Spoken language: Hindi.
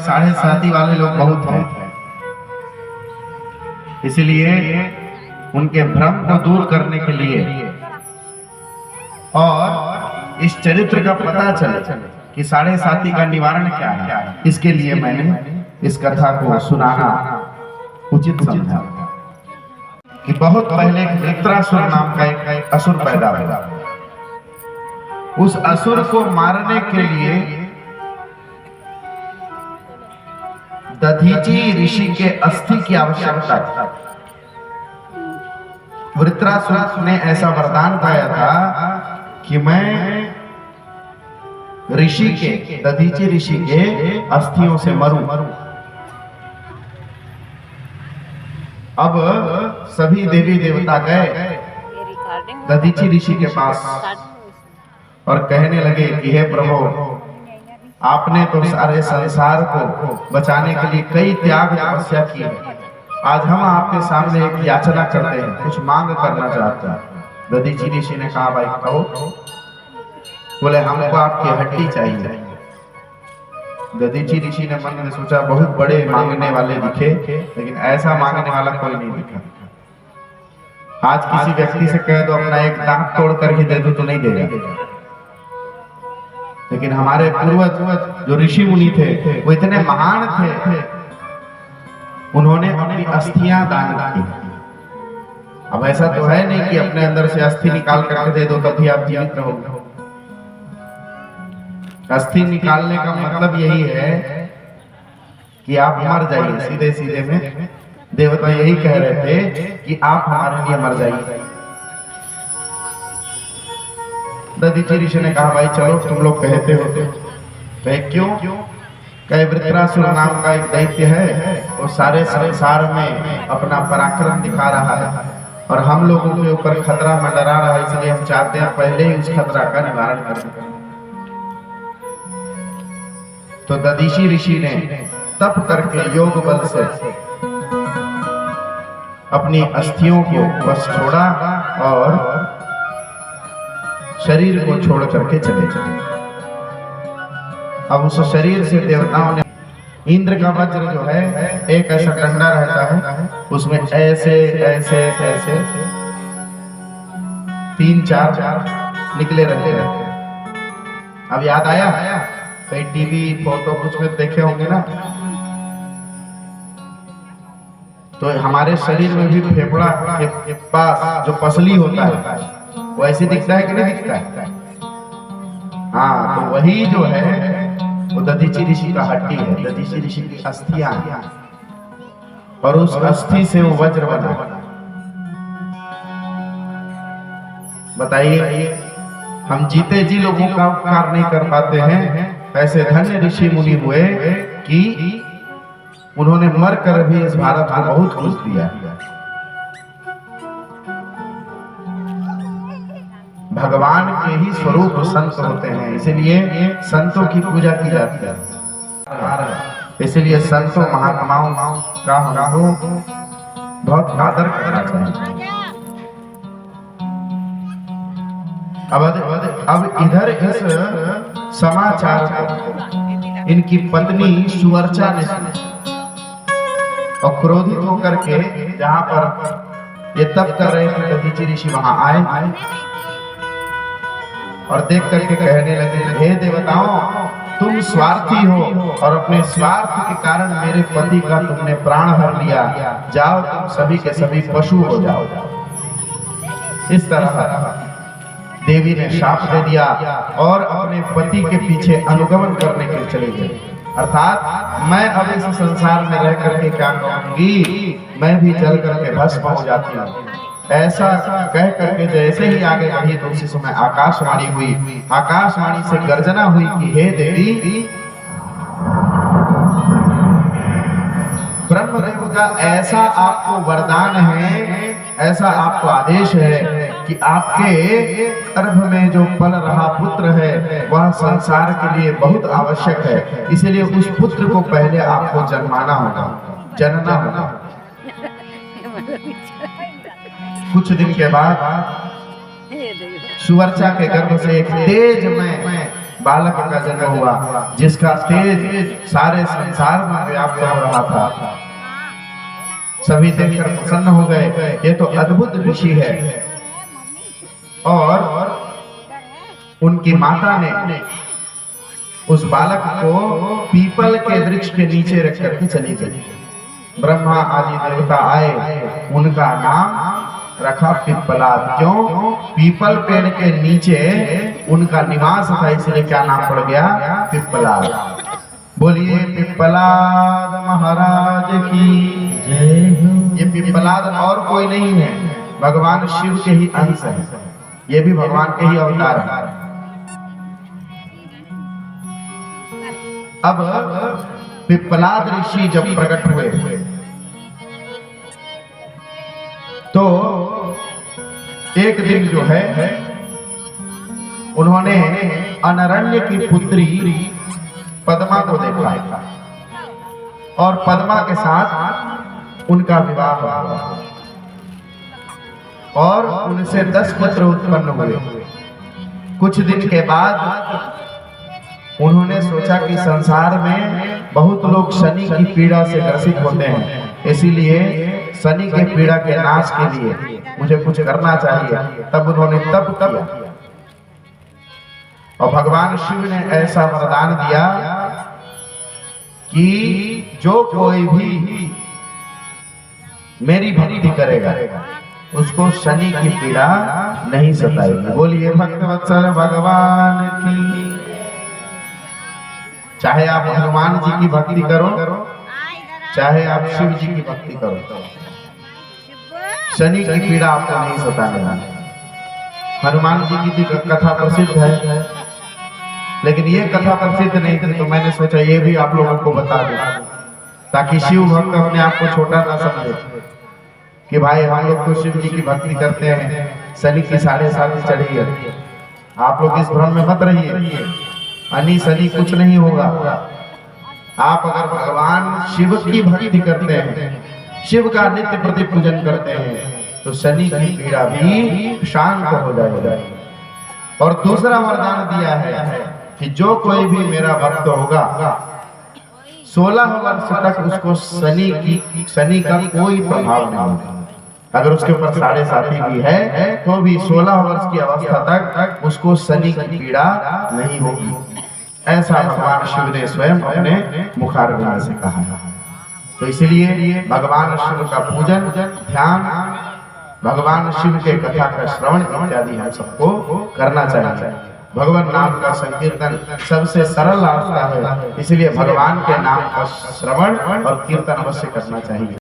साढ़े साथी वाले लोग बहुत हैं, इसलिए उनके भ्रम को दूर करने के लिए और इस चरित्र का पता चले कि साढ़े साथी का निवारण क्या है, इसके लिए मैंने इस कथा को सुनाना उचित समझा कि बहुत पहले वृत्रासुर नाम का एक असुर पैदा हुआ। उस असुर को मारने के लिए दधीचि ऋषि के अस्थि की आवश्यकता थी। वृत्रासुर ने ऐसा वरदान पाया था कि मैं ऋषि के दधीचि ऋषि के अस्थियों से मरूं। अब सभी देवी देवता गए दधीचि ऋषि के पास और कहने लगे कि हे प्रभु, आपने तो सारे संसार को बचाने के लिए कई त्याग तपस्या की है, आज हम आपके सामने एक याचना करते हैं, कुछ मांग करना चाहते हैं। दधीचि ऋषि ने कहा, भाई कहो। बोले, हमको आपकी हड्डी चाहिए। दधीचि ऋषि ने मन में सोचा, बहुत बड़े मांगने वाले दिखे, लेकिन ऐसा मांगने वाला कोई नहीं दिखा। आज किसी व्यक्ति से कह दो अपना एक दांत तोड़ करके दे दो तो नहीं देगा, लेकिन हमारे पूर्वज जो ऋषि मुनि थे वो इतने महान थे, उन्होंने अपनी अस्थियां दान की। अब ऐसा तो है नहीं कि अपने अंदर से अस्थि निकाल करके दे दो तभी आप जीवित रहोगे। अस्थि निकालने का मतलब यही है कि आप मर जाइए, सीधे सीधे में देवता यही कह रहे थे कि आप हमारे लिए मर जाइए। दधीचि ऋषि ने कहा, भाई चलो, तुम लोग कहते हो। कहे क्यों? कहे वृत्रासुर नाम का एक दैत्य है, वो सारे संसार में अपना पराक्रम दिखा रहा है और हम लोगों के ऊपर खतरा मंडरा रहा है, इसलिए हम चाहते हैं पहले ही उस खतरा का निवारण कर सकें। तो दधीचि ऋषि ने तप करके योग बल से अपनी अस्थियों को बस छोड़ा और शरीर को छोड़ करके चले। अब उस शरीर से देवताओं ने इंद्र का वज्र जो है, एक ऐसा डंडा रहता है, उसमें ऐसे ऐसे ऐसे 3-4 निकले रहते हैं। अब याद आया? कई टीवी फोटो कुछ में देखे होंगे ना, तो हमारे शरीर में भी फेफड़ा के पास जो पसली होता है वो ऐसे दिखता है कि नहीं दिखता है? हाँ, तो वही जो है वो दधीचि ऋषि का हड्डी है, दधीचि ऋषि की अस्थियां हैं और उस अस्थि से वो वज्र बना। बताइए, हम जीते जी लोगों का उपकार नहीं कर पाते हैं, ऐसे धन्य ऋषि मुनि हुए कि उन्होंने मर कर भी इस भारत को बहुत कुछ दिया। भगवान के ही स्वरूप संत होते हैं, इसलिए संतों की पूजा की जाती है। इसलिए संतों महात्माओं का हमको बहुत आदर करना चाहिए। अब इधर इस समाचार को इनकी पत्नी सुवर्चा ने सुना और क्रोधित होकर के जहां पर ये तप कर रहे थे दधीचि ऋषि वहां आए और देख करके कहने लगे, हे देवताओं, तुम स्वार्थी हो और अपने स्वार्थ के कारण मेरे पति का तुमने प्राण हर लिया, जाओ तुम सभी के सभी पशु हो जाओ। इस तरह देवी ने शाप दे दिया और अपने पति के पीछे अनुगमन करने के लिए चली गई। अर्थात मैं अब इस संसार में रह करके क्या कहूंगी, मैं भी जल करके भस्म हो जाती हूँ। ऐसा कह करके जैसे ही आगे बढ़ी तो उसी समय आकाशवाणी हुई। आकाशवाणी से गर्जना हुई कि हे देवी, ब्रह्मदेव का ऐसा आपको वरदान है, ऐसा आपको आदेश है कि आपके गर्भ में जो पल रहा पुत्र है वह संसार के लिए बहुत आवश्यक है, इसलिए उस पुत्र को पहले आपको जन्माना होगा, जनना होगा। कुछ दिन के बाद सुवर्चा के गर्भ से एक तेजमय बालक का जन्म हुआ, जिसका तेज सारे संसार में व्याप्त हो रहा था। सभी देखकर प्रसन्न हो गए, ये तो अद्भुत ऋषि है। और उनकी माता ने उस बालक को पीपल के वृक्ष के नीचे रख करके चली गई। ब्रह्मा आदि देवता आए, उनका नाम रखा पिप्पलाद। क्यों? पीपल पेड़ के नीचे उनका निवास था, इसलिए क्या नाम पड़ गया? पिप्पलाद। बोलिए पिप्पलाद महाराज की जय। ये पिप्पलाद और कोई नहीं है, भगवान शिव के ही अंश है। ये भी भगवान के ही अवतार है। अब पिप्पलाद ऋषि जब प्रकट हुए तो एक दिन जो है उन्होंने अनरण्य की पुत्री पद्मा को देखा और पद्मा के साथ उनका विवाह हुआ और उनसे 10 पुत्र उत्पन्न हुए। कुछ दिन के बाद उन्होंने सोचा कि संसार में बहुत लोग शनि की पीड़ा से ग्रसित होते हैं, इसीलिए शनि की पीड़ा के नाश के लिए मुझे कुछ करना चाहिए। तब उन्होंने तप किया और भगवान शिव ने ऐसा वरदान दिया कि जो कोई भी मेरी भक्ति करेगा उसको शनि की पीड़ा नहीं सताएगी। बोलिए भक्तवत्सल भगवान की। चाहे आप हनुमान जी की भक्ति करो, चाहे आप शिव जी की भक्ति करो, शनि की पीड़ा आपको नहीं सताने वाली। हनुमान जी की कथा प्रसिद्ध है, लेकिन ये कथा प्रसिद्ध नहीं थी, तो मैंने सोचा ये भी आप लोगों को बता दूं, ताकि शिव भक्त अपने आप को छोटा ना समझे कि भाई हम लोग तो शिव जी की भक्ति करते हैं, शनि की 7.5 चढ़ी है। आप लोग इस भ्रम में मत रहिए, अनी शनि कुछ नहीं होगा। आप अगर भगवान शिव की भक्ति करते हैं, शिव का नित्य प्रति पूजन करते हैं, तो शनि की पीड़ा भी शांत हो जाएगा। और दूसरा वरदान दिया है कि जो कोई भी मेरा भक्त होगा 16 वर्ष तक उसको शनि का कोई प्रभाव नहीं होगा। अगर उसके ऊपर 7.5 भी है तो भी 16 वर्ष की अवस्था तक उसको शनि की पीड़ा नहीं होगी। ऐसा भगवान शिव ने स्वयं अपने मुखारविंद से कहा। तो इसलिए भगवान शिव का पूजन, ध्यान, भगवान शिव के कथा का श्रवण इत्यादि हम सबको करना चाहिए। भगवान नाम का संकीर्तन सबसे सरल रास्ता है, इसलिए भगवान के नाम का श्रवण और कीर्तन अवश्य करना चाहिए।